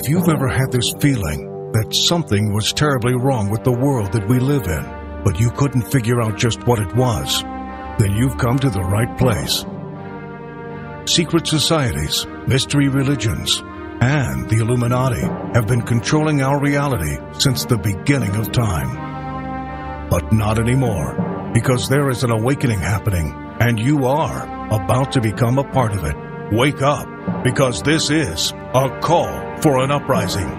If you've ever had this feeling that something was terribly wrong with the world that we live in, but you couldn't figure out just what it was, then you've come to the right place. Secret societies, mystery religions, and the Illuminati have been controlling our reality since the beginning of time. But not anymore, because there is an awakening happening, and you are about to become a part of it. Wake up, because this is a call for an uprising.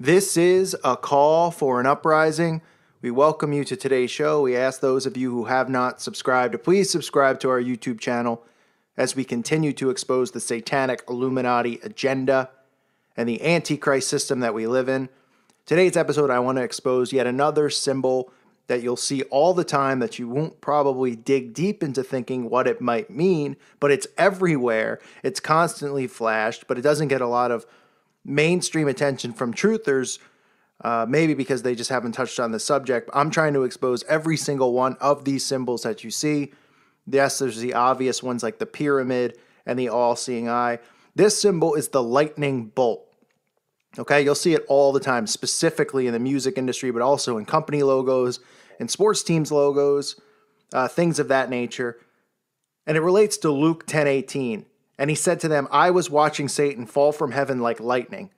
This is a call for an uprising. We welcome you to today's show. We ask those of you who have not subscribed to please subscribe to our YouTube channel as we continue to expose the satanic Illuminati agenda and the Antichrist system that we live in. Today's episode, I want to expose yet another symbol that you'll see all the time that you won't probably dig deep into thinking what it might mean, but it's everywhere. It's constantly flashed, but it doesn't get a lot of mainstream attention from truthers, maybe because they just haven't touched on the subject. I'm trying to expose every single one of these symbols that you see. Yes, there's the obvious ones like the pyramid and the all-seeing eye. This symbol is the lightning bolt. Okay, you'll see it all the time, specifically in the music industry, but also in company logos and sports teams logos, things of that nature. And it relates to Luke 10:18. And he said to them, I was watching Satan fall from heaven like lightning.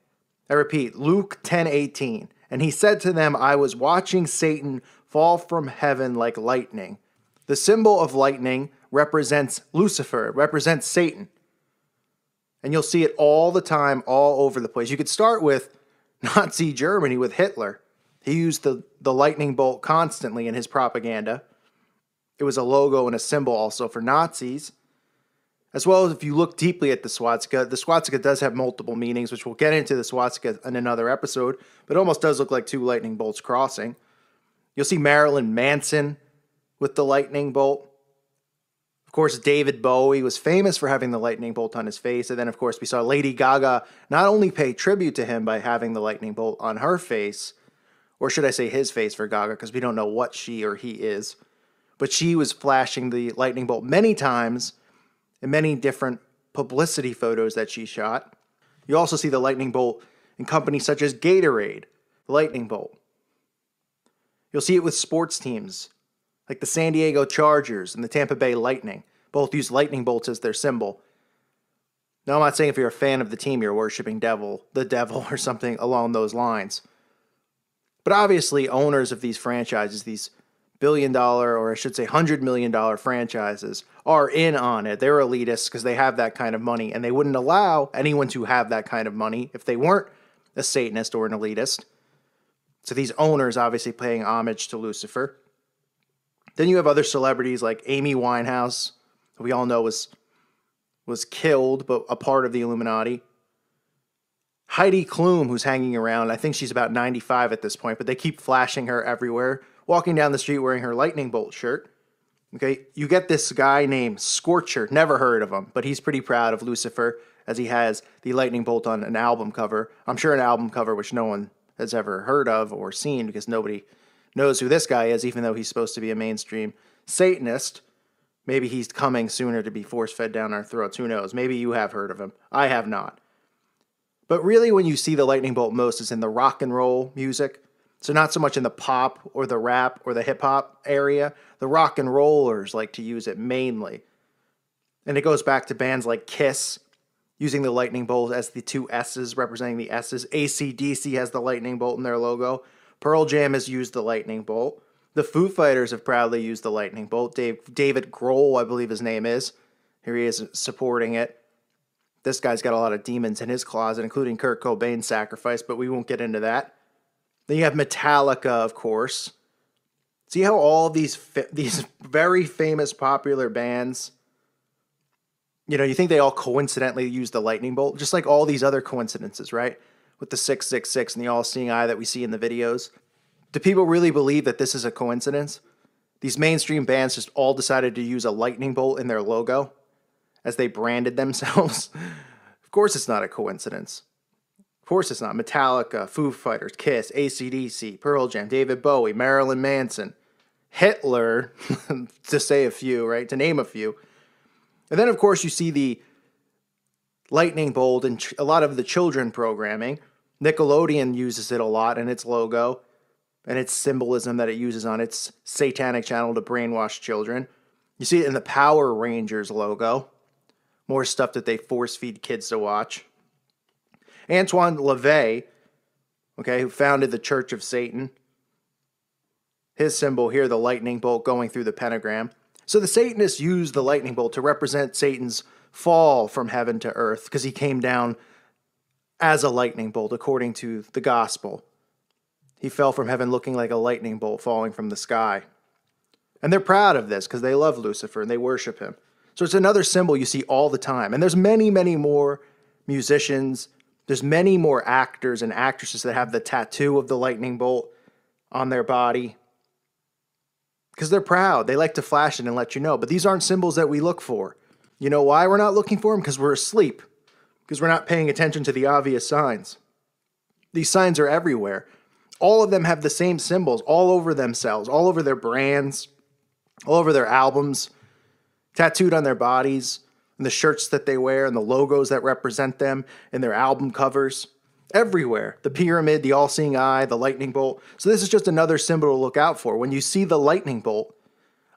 I repeat, Luke 10:18. And he said to them, I was watching Satan fall from heaven like lightning. The symbol of lightning represents Lucifer, it represents Satan. And you'll see it all the time, all over the place. You could start with Nazi Germany, with Hitler. He used the lightning bolt constantly in his propaganda. It was a logo and a symbol also for Nazis. As well as if you look deeply at the swastika does have multiple meanings, which we'll get into the swastika in another episode, but it almost does look like two lightning bolts crossing. You'll see Marilyn Manson with the lightning bolt. Of course, David Bowie was famous for having the lightning bolt on his face, and then of course we saw Lady Gaga not only pay tribute to him by having the lightning bolt on her face, or should I say his face for Gaga, because we don't know what she or he is, but she was flashing the lightning bolt many times in many different publicity photos that she shot. You also see the lightning bolt in companies such as Gatorade, the lightning bolt. You'll see it with sports teams like the San Diego Chargers and the Tampa Bay Lightning. Both use lightning bolts as their symbol. Now, I'm not saying if you're a fan of the team, you're worshiping the devil or something along those lines. But obviously, owners of these franchises, these billion-dollar, or I should say $100 million franchises, are in on it. They're elitists because they have that kind of money, and they wouldn't allow anyone to have that kind of money if they weren't a Satanist or an elitist. So these owners obviously paying homage to Lucifer. Then you have other celebrities like Amy Winehouse, who we all know was killed, but a part of the Illuminati. Heidi Klum, who's hanging around. I think she's about 95 at this point, but they keep flashing her everywhere, walking down the street wearing her lightning bolt shirt. Okay, you get this guy named Scorcher, never heard of him, but he's pretty proud of Lucifer as he has the lightning bolt on an album cover. I'm sure an album cover which no one has ever heard of or seen because nobody knows who this guy is, even though he's supposed to be a mainstream Satanist. Maybe he's coming sooner to be force-fed down our throats. Who knows? Maybe you have heard of him. I have not. But really when you see the lightning bolt most is in the rock and roll music. So not so much in the pop or the rap or the hip-hop area. The rock and rollers like to use it mainly. And it goes back to bands like Kiss, using the lightning bolt as the two S's, representing the S's. AC/DC has the lightning bolt in their logo. Pearl Jam has used the lightning bolt. The Foo Fighters have proudly used the lightning bolt. David Grohl, I believe his name is. Here he is supporting it. This guy's got a lot of demons in his closet, including Kurt Cobain's sacrifice, but we won't get into that. Then you have Metallica, of course. See how all these very famous, popular bands, you think they all coincidentally use the lightning bolt? Just like all these other coincidences, right? With the 666 and the all-seeing eye that we see in the videos. Do people really believe that this is a coincidence? These mainstream bands just all decided to use a lightning bolt in their logo? as they branded themselves. Of course it's not a coincidence. Of course it's not. Metallica, Foo Fighters, Kiss, AC/DC, Pearl Jam, David Bowie, Marilyn Manson, Hitler, to say a few, right? To name a few. And then, of course, you see the lightning bolt and a lot of the children programming. Nickelodeon uses it a lot in its logo and its symbolism that it uses on its satanic channel to brainwash children. You see it in the Power Rangers logo. More stuff that they force feed kids to watch. Antoine LaVey, okay, who founded the Church of Satan. His symbol here, the lightning bolt going through the pentagram. So the Satanists used the lightning bolt to represent Satan's fall from heaven to earth because he came down as a lightning bolt according to the gospel. He fell from heaven looking like a lightning bolt falling from the sky. And they're proud of this because they love Lucifer and they worship him. So it's another symbol you see all the time. And there's many, many more musicians. There's many more actors and actresses that have the tattoo of the lightning bolt on their body because they're proud. They like to flash it and let you know. But these aren't symbols that we look for. You know why we're not looking for them? Because we're asleep. Because we're not paying attention to the obvious signs. These signs are everywhere. All of them have the same symbols all over themselves, all over their brands, all over their albums, tattooed on their bodies, and the shirts that they wear, and the logos that represent them, and their album covers. Everywhere. The pyramid, the all-seeing eye, the lightning bolt. So this is just another symbol to look out for. When you see the lightning bolt,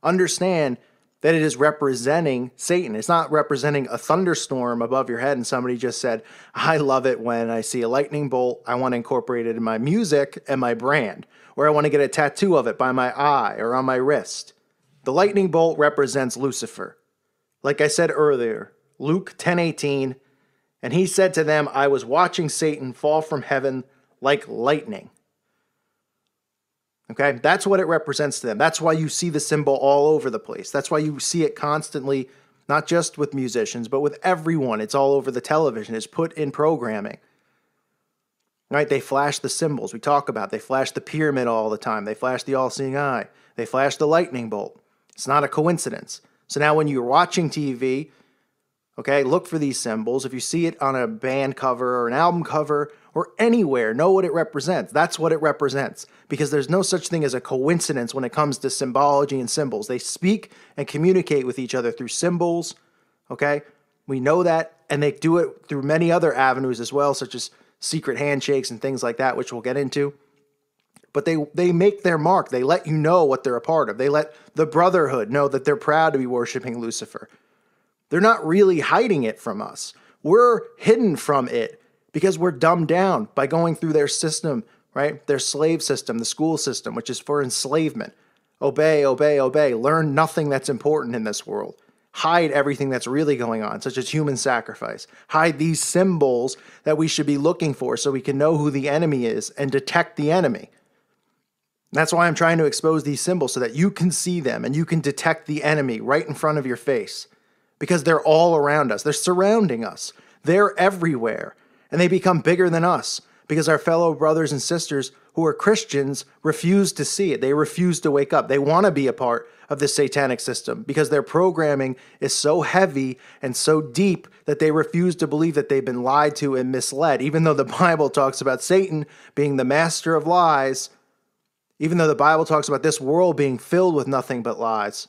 understand that it is representing Satan. It's not representing a thunderstorm above your head and somebody just said, I love it when I see a lightning bolt. I want to incorporate it in my music and my brand. Or I want to get a tattoo of it by my eye or on my wrist. The lightning bolt represents Lucifer. Like I said earlier, Luke 10:18, and he said to them, I was watching Satan fall from heaven like lightning. Okay, that's what it represents to them. That's why you see the symbol all over the place. That's why you see it constantly, not just with musicians, but with everyone. It's all over the television. It's put in programming. Right? They flash the symbols we talk about. They flash the pyramid all the time. They flash the all-seeing eye. They flash the lightning bolt. It's not a coincidence. So now when you're watching TV, okay, look for these symbols. If you see it on a band cover or an album cover or anywhere, know what it represents. That's what it represents. Because there's no such thing as a coincidence when it comes to symbology and symbols. They speak and communicate with each other through symbols, okay? We know that, and they do it through many other avenues as well, such as secret handshakes and things like that, which we'll get into. But they make their mark. They let you know what they're a part of. They let the Brotherhood know that they're proud to be worshiping Lucifer. They're not really hiding it from us. We're hidden from it because we're dumbed down by going through their system, right? Their slave system, the school system, which is for enslavement. Obey, obey, obey. Learn nothing that's important in this world. Hide everything that's really going on, such as human sacrifice. Hide these symbols that we should be looking for so we can know who the enemy is and detect the enemy. That's why I'm trying to expose these symbols so that you can see them and you can detect the enemy right in front of your face. Because they're all around us. They're surrounding us. They're everywhere. And they become bigger than us because our fellow brothers and sisters who are Christians refuse to see it. They refuse to wake up. They want to be a part of the satanic system because their programming is so heavy and so deep that they refuse to believe that they've been lied to and misled. Even though the Bible talks about Satan being the master of lies, even though the Bible talks about this world being filled with nothing but lies.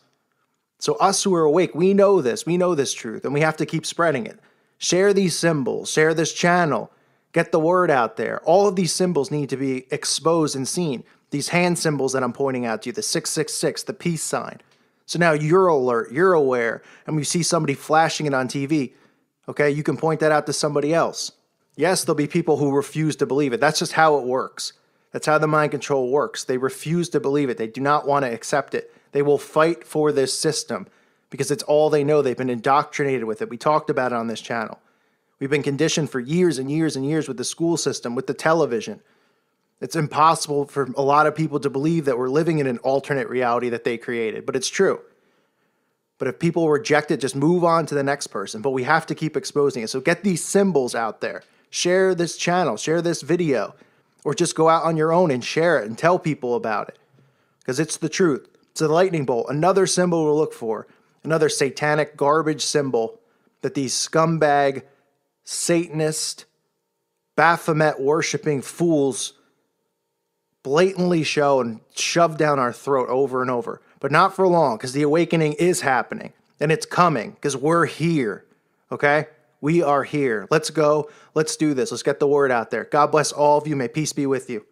So us who are awake, we know this truth, and we have to keep spreading it. Share these symbols, share this channel, get the word out there. All of these symbols need to be exposed and seen. These hand symbols that I'm pointing out to you, the 666, the peace sign. So now you're alert, you're aware, and we see somebody flashing it on TV, okay, you can point that out to somebody else. Yes, there'll be people who refuse to believe it. That's just how it works. That's how the mind control works. They refuse to believe it. They do not want to accept it. They will fight for this system because it's all they know. They've been indoctrinated with it. We talked about it on this channel. We've been conditioned for years and years and years with the school system, with the television. It's impossible for a lot of people to believe that we're living in an alternate reality that they created, but it's true. But if people reject it, just move on to the next person. But we have to keep exposing it. So get these symbols out there. Share this channel, share this video, or just go out on your own and share it and tell people about it because it's the truth. It's a lightning bolt, another symbol to look for, another satanic garbage symbol that these scumbag, Satanist, Baphomet worshiping fools blatantly show and shove down our throat over and over. But not for long, because the awakening is happening and it's coming because we're here. Okay? We are here. Let's go. Let's do this. Let's get the word out there. God bless all of you. May peace be with you.